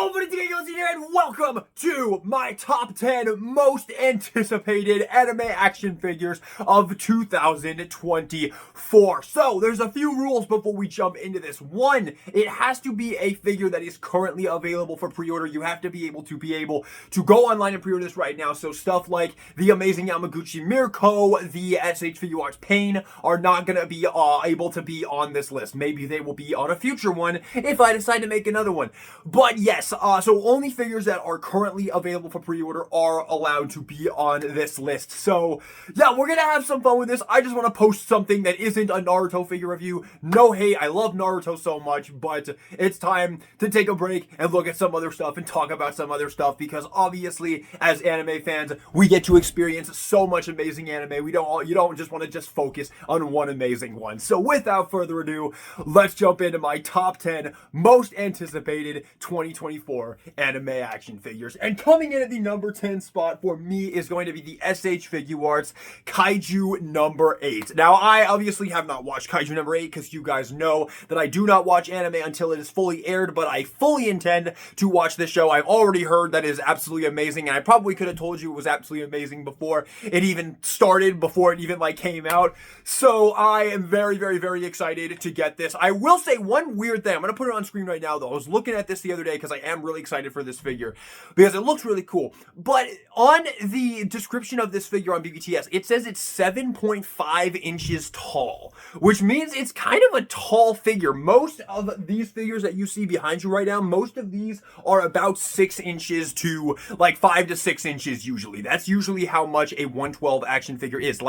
Yo, but it's Yusei here, and welcome to my top 10 most anticipated anime action figures of 2024. So, there's a few rules before we jump into this. One, it has to be a figure that is currently available for pre-order. You have to be able to go online and pre-order this right now. So, stuff like the amazing Yamaguchi Mirko, the SH Figure Arts Pain are not going to be able to be on this list. Maybe they will be on a future one if I decide to make another one. But yes, so only figures that are currently available for pre-order are allowed to be on this list. So yeah, we're gonna have some fun with this. I just want to post something that isn't a Naruto figure review. No hate, I love Naruto so much, but it's time to take a break and look at some other stuff and talk about some other stuff, because obviously as anime fans, we get to experience so much amazing anime. You don't just want to just focus on one amazing one. So without further ado, let's jump into my top 10 most anticipated 2024 anime action figures. And coming in at the number 10 spot for me is going to be the SH Figure Arts Kaiju number 8. Now, I obviously have not watched Kaiju number 8 because you guys know that I do not watch anime until it is fully aired, but I fully intend to watch this show. I've already heard that it is absolutely amazing, and I probably could have told you it was absolutely amazing before it even started, before it even came out. So I am very, very, very excited to get this. I will say one weird thing. I'm going to put it on screen right now, though. I was looking at this the other day because I am really excited for this figure because it looks really cool. But on the description of this figure on BBTS, it says it's 7.5 inches tall, which means it's kind of a tall figure. Most of these figures that you see behind you right now, most of these are about 6 inches to 5 to 6 inches usually. That's usually how much a 112 action figure is.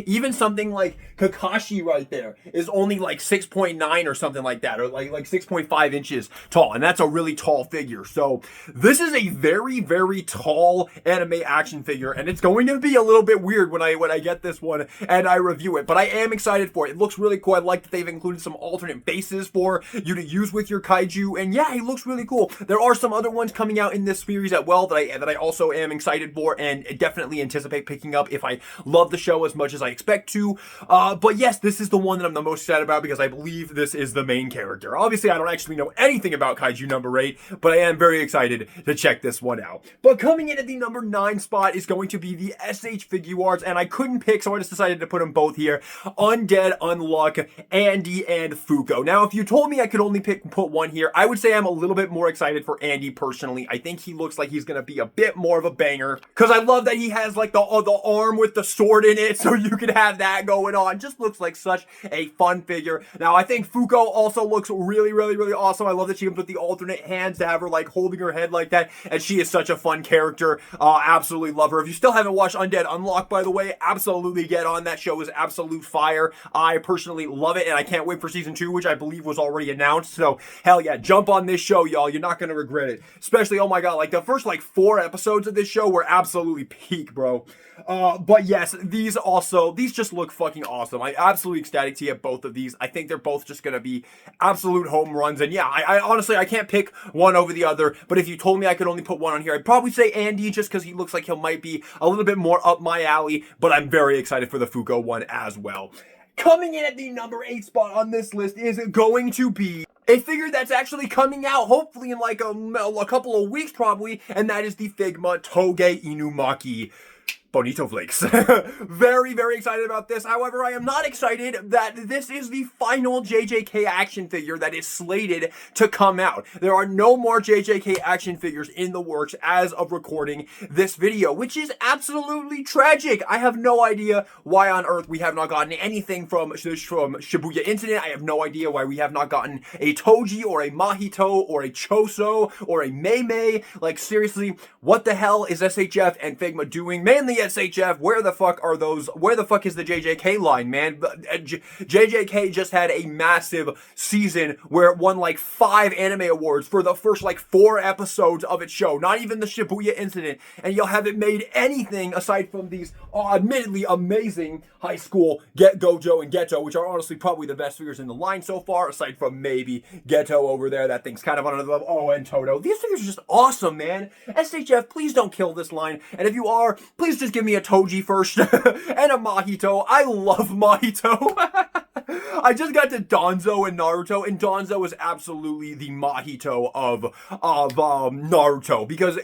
Even something like Kakashi right there is only 6.9 or something like that, or like 6.5 inches tall, and that's a really tall figure. So this is a very, very tall anime action figure, and it's going to be a little bit weird when I get this one and I review it, but I am excited for it. It looks really cool. I like that they've included some alternate bases for you to use with your kaiju, and yeah, he looks really cool. There are some other ones coming out in this series as well that I also am excited for and definitely anticipate picking up if I love the show as much as I expect to. But yes, this is the one that I'm the most excited about because I believe this is the main character. Obviously, I don't actually know anything about Kaiju number 8, but I am very excited to check this one out. But coming in at the number 9 spot is going to be the SH Figure Arts, and I couldn't pick, so I just decided to put them both here. Undead Unluck, Andy and Fuko. Now, if you told me I could only put one here, I would say I'm a little bit more excited for Andy personally. I think he looks like he's going to be a bit more of a banger, because I love that he has the arm with the sword in it, so you can have that going on. Just looks like such a fun figure. Now, I think Fuko also looks really, really, really awesome. I love that she comes with the alternate hands to have her holding her head like that, and she is such a fun character. Absolutely love her. If you still haven't watched Undead Unluck, by the way, absolutely get on. That show is absolute fire. I personally love it, and I can't wait for season 2, which I believe was already announced. So hell yeah, jump on this show, y'all. You're not gonna regret it. Especially, oh my god, the first 4 episodes of this show were absolutely peak, bro. But yes, these just look fucking awesome. I'm absolutely ecstatic to get both of these. I think they're both just gonna be absolute home runs. And yeah, I honestly, I can't pick one over the other, but if you told me I could only put one on here, I'd probably say Andy, just because he looks like he might be a little bit more up my alley, but I'm very excited for the Fuko one as well. Coming in at the number 8 spot on this list is going to be a figure that's actually coming out hopefully in a couple of weeks probably, and that is the Figma Toge Inumaki Bonito Flakes. Very, very excited about this. However, I am not excited that this is the final JJK action figure that is slated to come out. There are no more JJK action figures in the works as of recording this video, which is absolutely tragic. I have no idea why on earth we have not gotten anything from Shibuya Incident. I have no idea why we have not gotten a Toji or a Mahito or a Choso or a Meimei. Seriously, what the hell is SHF and Figma doing? Mainly SHF, where the fuck are those? Where the fuck is the JJK line, man? JJK just had a massive season where it won 5 anime awards for the first 4 episodes of its show. Not even the Shibuya Incident, and you'll haven't made anything aside from these admittedly amazing high school Gojo and Geto, which are honestly probably the best figures in the line so far, aside from maybe Geto over there. That thing's kind of on another level. Oh, and Toto. These figures are just awesome, man. SHF, please don't kill this line, and if you are, please just give me a Toji first and a Mahito. I love Mahito. I just got to Danzo and Naruto, and Danzo is absolutely the Mahito of Naruto, because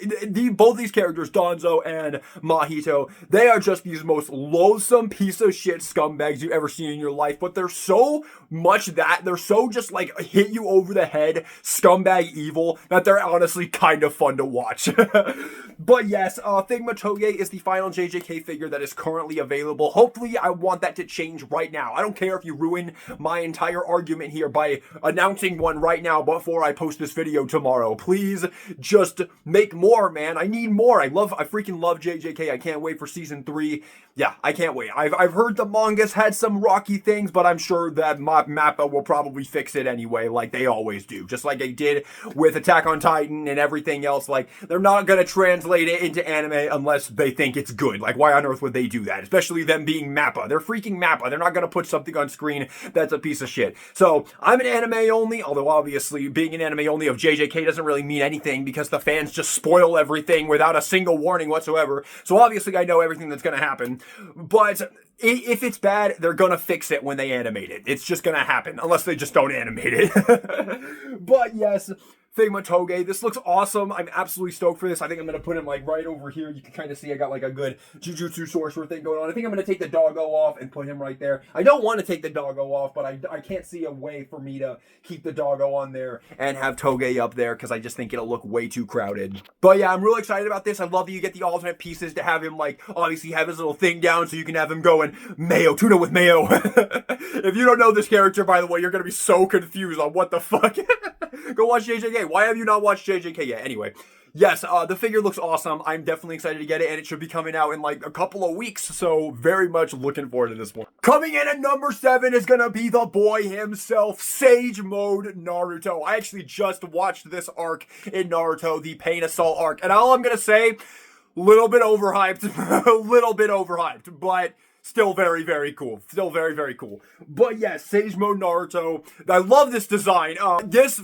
both these characters, Danzo and Mahito, they are just these most loathsome piece of shit scumbags you've ever seen in your life, but they're so much that, they're so just like hit you over the head, scumbag evil, that they're honestly kind of fun to watch. But yes, Figma Toge is the final JJK figure that is currently available. Hopefully, I want that to change right now. I don't care if you ruin my entire argument here by announcing one right now before I post this video tomorrow. Please just make more, man. I need more. I freaking love JJK. I can't wait for season 3. Yeah, I can't wait. I've heard the manga's had some rocky things, but I'm sure that Mappa will probably fix it anyway, like they always do. Just like they did with Attack on Titan and everything else. Like, they're not gonna translate it into anime unless they think it's good. Like, why on earth would they do that? Especially them being Mappa. They're freaking Mappa. They're not gonna put something on screen that's a piece of shit. So, I'm an anime only, although obviously being an anime only of JJK doesn't really mean anything because the fans just spoil everything without a single warning whatsoever. So obviously I know everything that's gonna happen. But if it's bad, they're gonna fix it when they animate it. It's just gonna happen, unless they just don't animate it. But yes, Figma Toge, this looks awesome. I'm absolutely stoked for this. I think I'm gonna put him like right over here. You can kind of see I got like a good Jujutsu sorcerer thing going on. I think I'm gonna take the doggo off and put him right there. I don't want to take the doggo off, but I can't see a way for me to keep the doggo on there and have Toge up there because I just think it'll look way too crowded. But yeah, I'm really excited about this. I love that you get the alternate pieces to have him like obviously have his little thing down so you can have him going mayo, tuna with mayo. If you don't know this character, by the way, you're gonna be so confused on what the fuck. Go watch JJK. Why have you not watched JJK yet? Anyway, yes, the figure looks awesome. I'm definitely excited to get it, and it should be coming out in like a couple of weeks, so very much looking forward to this one. Coming in at number 7 is gonna be the boy himself, Sage Mode Naruto. I actually just watched this arc in Naruto, the Pain Assault arc, and all I'm gonna say, little bit overhyped, a little bit overhyped, but still very, very cool. Still very, very cool. But yes, Sage Mode Naruto. I love this design. This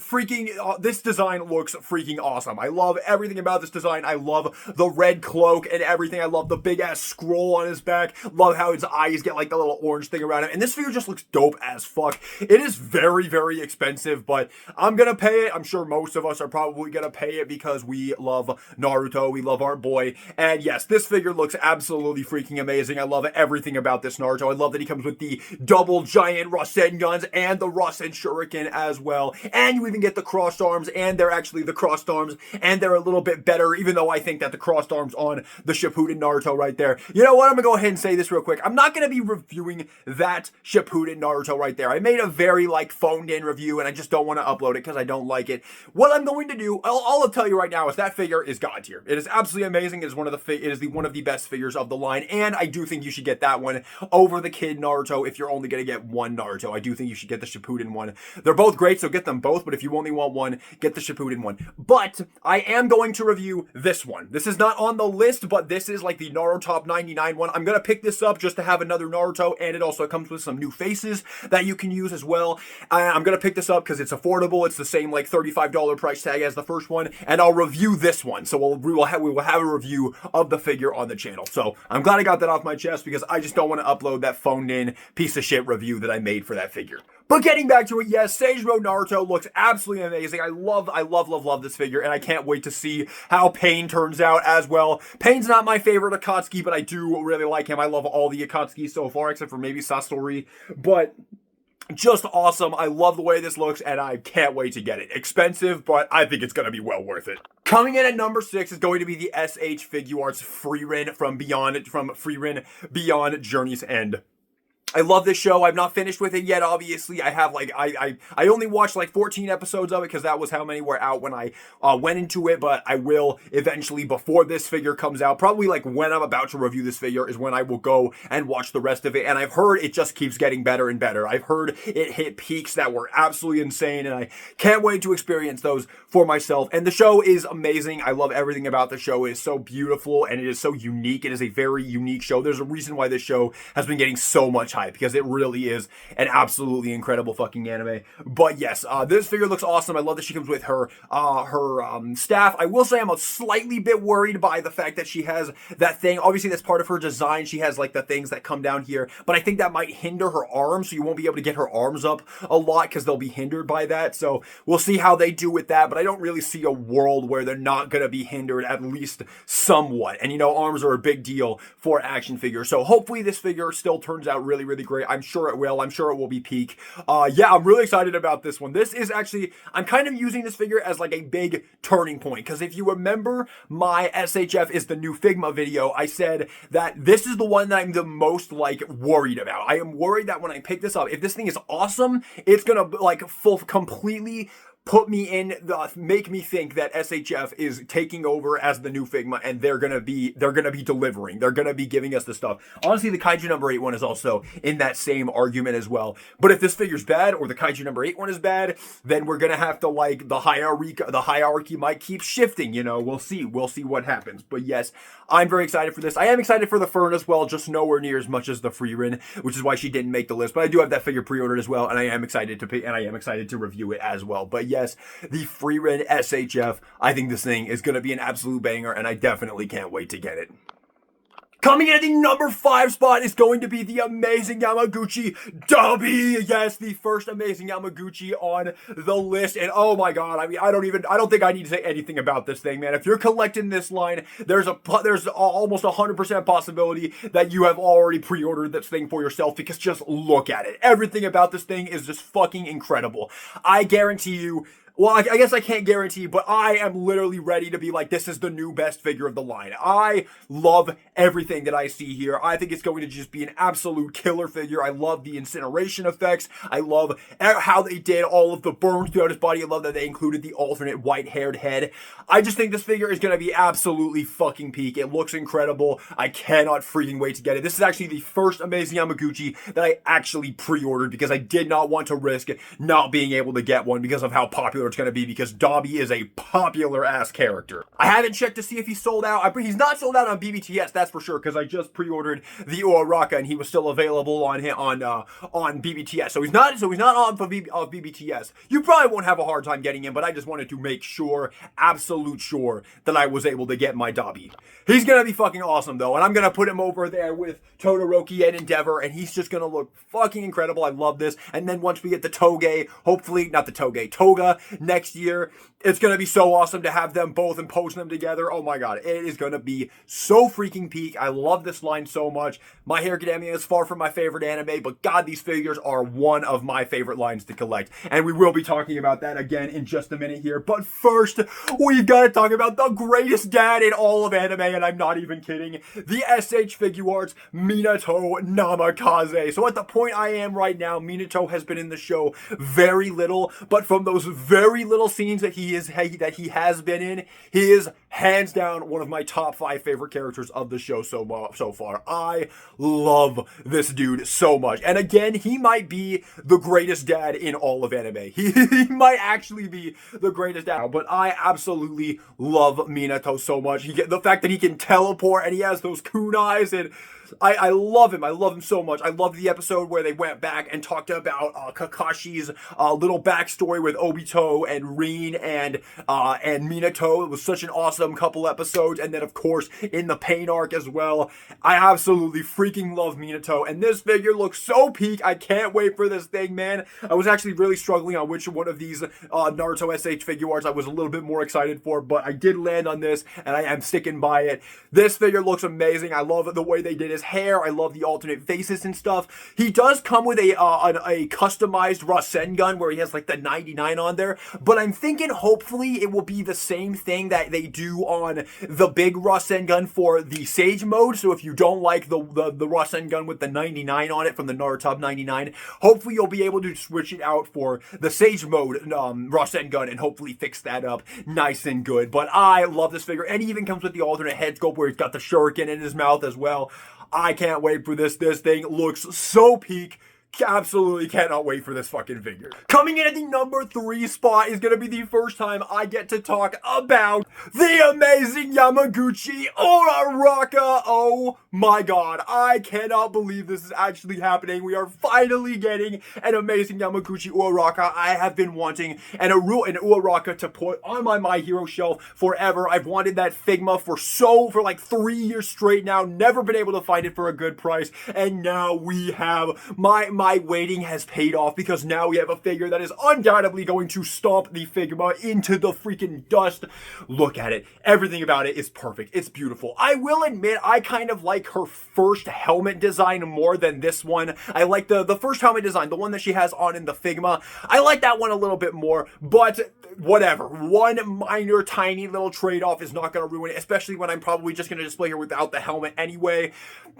design looks freaking awesome. I love everything about this design. I love the red cloak and everything. I love the big ass scroll on his back. Love how his eyes get like the little orange thing around him. And this figure just looks dope as fuck. It is very, very expensive, but I'm gonna pay it. I'm sure most of us are probably gonna pay it because we love Naruto. We love our boy. And yes, this figure looks absolutely freaking amazing. I love everything about this Naruto. I love that he comes with the double giant Rasenguns and the Rasen Shuriken as well. And you even get the crossed arms, and they're actually the crossed arms, and they're a little bit better, even though I think that the crossed arms on the Shippuden Naruto right there. You know what? I'm gonna go ahead and say this real quick. I'm not gonna be reviewing that Shippuden Naruto right there. I made a very like phoned in review, and I just don't want to upload it because I don't like it. What I'm going to do, all I'll tell you right now is that figure is god tier. It is absolutely amazing. It is one of the best figures of the line, and I do think you should get that one over the kid Naruto if you're only going to get one Naruto. I do think you should get the Shippuden one. They're both great, so get them both, but if you only want one, get the Shippuden one. But I am going to review this one. This is not on the list, but this is like the Naruto Top 99 one. I'm going to pick this up just to have another Naruto, and it also comes with some new faces that you can use as well. I'm going to pick this up because it's affordable. It's the same like $35 price tag as the first one, and I'll review this one. So we will have a review of the figure on the channel. So I'm glad I got that off my chest because I just don't want to upload that phoned in piece of shit review that I made for that figure. But getting back to it, yes, Sage Mode Naruto looks absolutely amazing. I love this figure, and I can't wait to see how Pain turns out as well. Pain's not my favorite Akatsuki, but I do really like him. I love all the Akatsuki so far, except for maybe Sasori, but just awesome. I love the way this looks, and I can't wait to get it. Expensive, but I think it's going to be well worth it. Coming in at number 6 is going to be the SH Figuarts Frieren from Frieren Beyond Journey's End. I love this show. I've not finished with it yet, obviously. I have like, I only watched like 14 episodes of it because that was how many were out when I went into it, but I will eventually, before this figure comes out, probably like when I'm about to review this figure is when I will go and watch the rest of it, and I've heard it just keeps getting better and better. I've heard it hit peaks that were absolutely insane, and I can't wait to experience those for myself, and the show is amazing. I love everything about the show. It is so beautiful, and it is so unique. It is a very unique show. There's a reason why this show has been getting so much hype. hype because it really is an absolutely incredible fucking anime. But yes, this figure looks awesome. I love that she comes with her staff. I will say I'm a slightly bit worried by the fact that she has that thing. Obviously, that's part of her design. She has like the things that come down here, but I think that might hinder her arms, so you won't be able to get her arms up a lot because they'll be hindered by that. So we'll see how they do with that, but I don't really see a world where they're not going to be hindered, at least somewhat. And you know, arms are a big deal for action figures, so hopefully this figure still turns out really, really great. I'm sure it will. I'm sure it will be peak. Yeah, I'm really excited about this one. This is actually, I'm kind of using this figure as like a big turning point, because if you remember my SHF is the new Figma video, I said that this is the one that I'm the most like worried about. I am worried that when I pick this up, if this thing is awesome, it's gonna like completely put me in make me think that SHF is taking over as the new Figma, and they're gonna be delivering. They're gonna be giving us the stuff. Honestly, the Kaiju number 8 one is also in that same argument as well. But if this figure's bad, or the Kaiju number 8 one is bad, then we're gonna have to like the hierarchy might keep shifting. You know, we'll see what happens. But yes, I'm very excited for this. I am excited for the Fern as well, just nowhere near as much as the Frieren, which is why she didn't make the list. But I do have that figure pre-ordered as well, and I am excited to pay, and I am excited to review it as well. But yes, the Frieren SHF, I think this thing is going to be an absolute banger, and I definitely can't wait to get it. Coming in at the number 5 spot is going to be the amazing Yamaguchi Dabi. Yes, the first amazing Yamaguchi on the list. And oh my god, I mean, I don't think I need to say anything about this thing, man. If you're collecting this line, there's almost 100% possibility that you have already pre-ordered this thing for yourself, because just look at it. Everything about this thing is just fucking incredible. I guarantee you, well, I guess I can't guarantee, but I am literally ready to be like, this is the new best figure of the line. I love everything that I see here. I think it's going to just be an absolute killer figure. I love the incineration effects. I love how they did all of the burns throughout his body. I love that they included the alternate white-haired head. I just think this figure is going to be absolutely fucking peak. It looks incredible. I cannot freaking wait to get it. This is actually the first amazing Yamaguchi that I actually pre-ordered, because I did not want to risk not being able to get one because of how popular it's going to be, because Dabi is a popular ass character. I haven't checked to see if he's sold out. He's not sold out on BBTS, that's for sure, because I just pre-ordered the Uraraka and he was still available on BBTS. So he's not on for BBTS. You probably won't have a hard time getting him, but I just wanted to make sure, absolute sure, that I was able to get my Dabi. He's gonna be fucking awesome though, and I'm gonna put him over there with Todoroki and Endeavor, and he's just gonna look fucking incredible. I love this. And then once we get the Toge, hopefully not the Toge, Toga next year, it's gonna be so awesome to have them both and post them together. Oh my god, it is gonna be so freaking peak. I love this line so much. My Hero Academia is far from my favorite anime, but god, these figures are one of my favorite lines to collect, and we will be talking about that again in just a minute here. But first, we've got to talk about the greatest dad in all of anime, and I'm not even kidding, the SH Figuarts Minato Namikaze. So at the point I am right now, Minato has been in the show very little, but from those very little scenes that he has been in, he is hands down one of my top 5 favorite characters of the show so far. I love this dude so much. And again, he might be the greatest dad in all of anime. He might actually be the greatest dad. But I absolutely love Minato so much. The fact that he can teleport and he has those kunais, and I love him. I love him so much. I love the episode where they went back and talked about Kakashi's little backstory with Obito and Rin and Minato. It was such an awesome couple episodes. And then, of course, in the Pain arc as well. I absolutely freaking love Minato. And this figure looks so peak. I can't wait for this thing, man. I was actually really struggling on which one of these Naruto SH Figuarts I was a little bit more excited for. But I did land on this, and I am sticking by it. This figure looks amazing. I love the way they did his hair. I love the alternate faces and stuff. He does come with a customized Rasengan where he has like the 99 on there, but I'm thinking hopefully it will be the same thing that they do on the big Rasengan for the Sage Mode. So if you don't like the Rasengan with the 99 on it from the Naruto 99, hopefully you'll be able to switch it out for the Sage Mode Rasengan and hopefully fix that up nice and good. But I love this figure, and he even comes with the alternate head sculpt where he's got the shuriken in his mouth as well. I can't wait for this. This thing looks so peak. Absolutely cannot wait for this fucking figure. Coming in at the number 3 spot is going to be the first time I get to talk about the amazing Yamaguchi Uraraka. Oh my god, I cannot believe this is actually happening. We are finally getting an amazing Yamaguchi Uraraka. I have been wanting an Uraraka to put on my My Hero shelf forever. I've wanted that Figma for like 3 years straight now. Never been able to find it for a good price. And now we have, my waiting has paid off, because now we have a figure that is undoubtedly going to stomp the Figma into the freaking dust. Look at it. Everything about it is perfect. It's beautiful. I will admit, I kind of like her first helmet design more than this one. I like the first helmet design, the one that she has on in the Figma. I like that one a little bit more, but whatever. One minor, tiny little trade-off is not going to ruin it, especially when I'm probably just going to display her without the helmet anyway.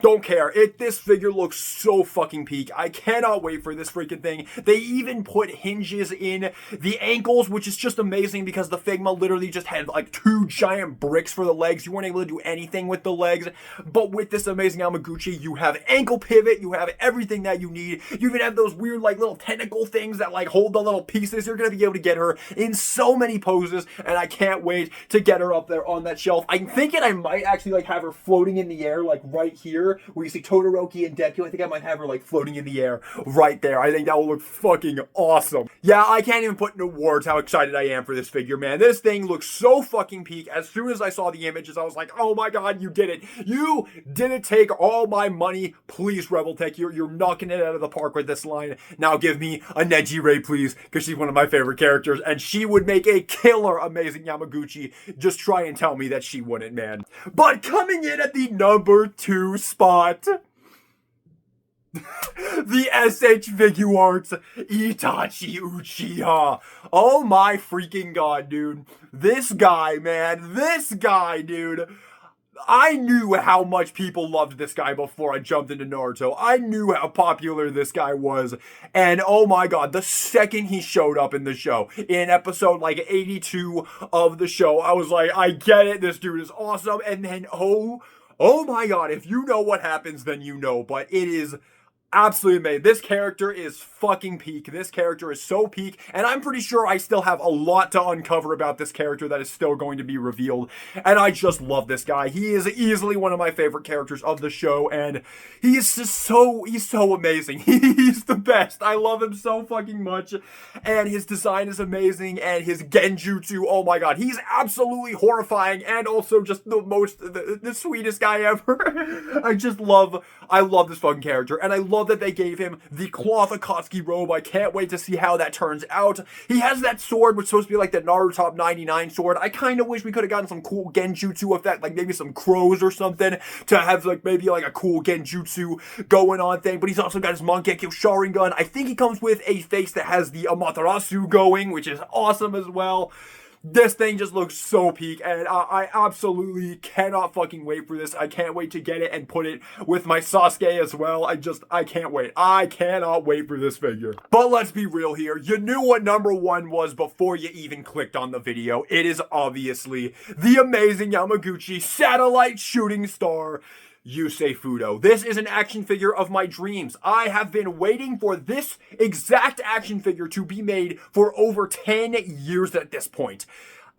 Don't care. This figure looks so fucking peak. I cannot wait for this freaking thing. They even put hinges in the ankles, which is just amazing, because the Figma literally just had like 2 giant bricks for the legs. You weren't able to do anything with the legs, but with this amazing Yamaguchi, you have ankle pivot, you have everything that you need. You even have those weird like little tentacle things that like hold the little pieces. You're going to be able to get her in so many poses, and I can't wait to get her up there on that shelf. I'm thinking I might actually like have her floating in the air, like right here where you see Todoroki and Deku. I think I might have her like floating in the air right there. I think that will look fucking awesome. Yeah, I can't even put into words how excited I am for this figure, man. This thing looks so fucking peak. As soon as I saw the images, I was like, oh my god, you did it. You didn't take all my money. Please, Rebel Tech, you're knocking it out of the park with this line. Now give me a Neji Ray, please, because she's one of my favorite characters, and she would make a killer amazing Yamaguchi. Just try and tell me that she wouldn't, man. But coming in at the number 2 spot, the SH Figure Arts Itachi Uchiha. Oh my freaking god, dude. This guy, man. This guy, dude. I knew how much people loved this guy before I jumped into Naruto. I knew how popular this guy was. And oh my god, the second he showed up in the show, in episode like 82 of the show, I was like, I get it, this dude is awesome. And then, oh my god, if you know what happens, then you know. But it is absolutely amazing. This character is fucking peak. This character is so peak, and I'm pretty sure I still have a lot to uncover about this character that is still going to be revealed, and I just love this guy. He is easily one of my favorite characters of the show, and he's so amazing. He's the best. I love him so fucking much, and his design is amazing, and his genjutsu, oh my god, he's absolutely horrifying, and also just the sweetest guy ever. I love this fucking character, and I love that they gave him the cloth Akatsuki robe. I can't wait to see how that turns out. He has that sword, which is supposed to be like the Naruto Top 99 sword. I kind of wish we could have gotten some cool genjutsu effect, like maybe some crows or something, to have like maybe like a cool genjutsu going on thing. But he's also got his Mangekyo Sharingan. I think he comes with a face that has the Amaterasu going, which is awesome as well. This thing just looks so peak, and I absolutely cannot fucking wait for this. I can't wait to get it and put it with my Sasuke as well. I can't wait. I cannot wait for this figure. But let's be real here. You knew what number 1 was before you even clicked on the video. It is obviously the amazing Yamaguchi Satellite Shooting Star Yusei Fudo. This is an action figure of my dreams. I have been waiting for this exact action figure to be made for over 10 years at this point.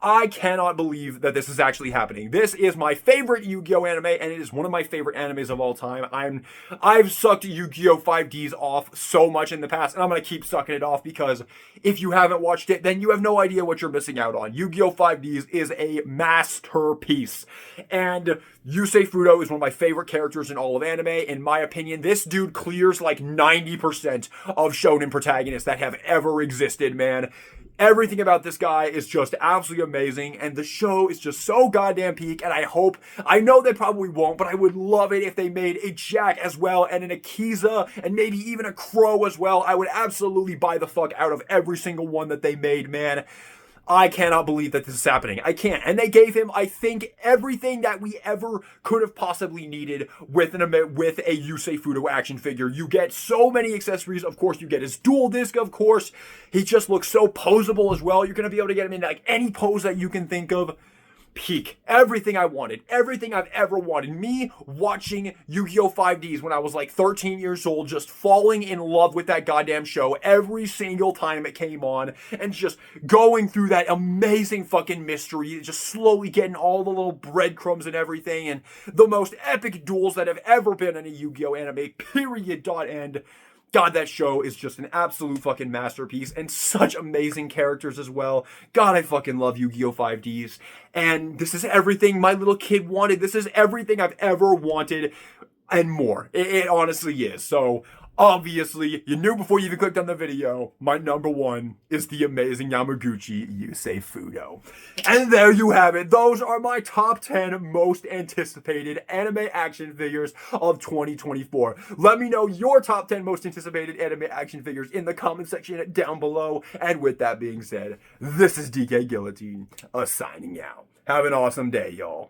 I cannot believe that this is actually happening. This is my favorite Yu-Gi-Oh anime, and it is one of my favorite animes of all time. I've sucked Yu-Gi-Oh 5Ds off so much in the past, and I'm going to keep sucking it off, because if you haven't watched it, then you have no idea what you're missing out on. Yu-Gi-Oh 5Ds is a masterpiece, and Yusei Fudo is one of my favorite characters in all of anime. In my opinion, this dude clears like 90% of shonen protagonists that have ever existed, man. Everything about this guy is just absolutely amazing, and the show is just so goddamn peak, and I know they probably won't, but I would love it if they made a Jack as well, and an Akiza, and maybe even a Crow as well. I would absolutely buy the fuck out of every single one that they made, man. I cannot believe that this is happening. I can't. And they gave him, I think, everything that we ever could have possibly needed with a Yusei Fudo action figure. You get so many accessories. Of course, you get his dual disc, of course. He just looks so posable as well. You're going to be able to get him in like any pose that you can think of. peak. Everything I wanted. Everything I've ever wanted. Me watching Yu-Gi-Oh! 5Ds when I was like 13 years old, just falling in love with that goddamn show every single time it came on, and just going through that amazing fucking mystery, just slowly getting all the little breadcrumbs and everything, and the most epic duels that have ever been in a Yu-Gi-Oh! Anime, period, dot end. God, that show is just an absolute fucking masterpiece, and such amazing characters as well. God, I fucking love Yu-Gi-Oh! 5Ds. And this is everything my little kid wanted. This is everything I've ever wanted, and more. It honestly is. So, obviously, you knew before you even clicked on the video, my number one is the amazing Yamaguchi Yusei Fudo. And there you have it. Those are my top 10 most anticipated anime action figures of 2024. Let me know your top 10 most anticipated anime action figures in the comment section down below. And with that being said, this is DK Guillotine, signing out. Have an awesome day, y'all.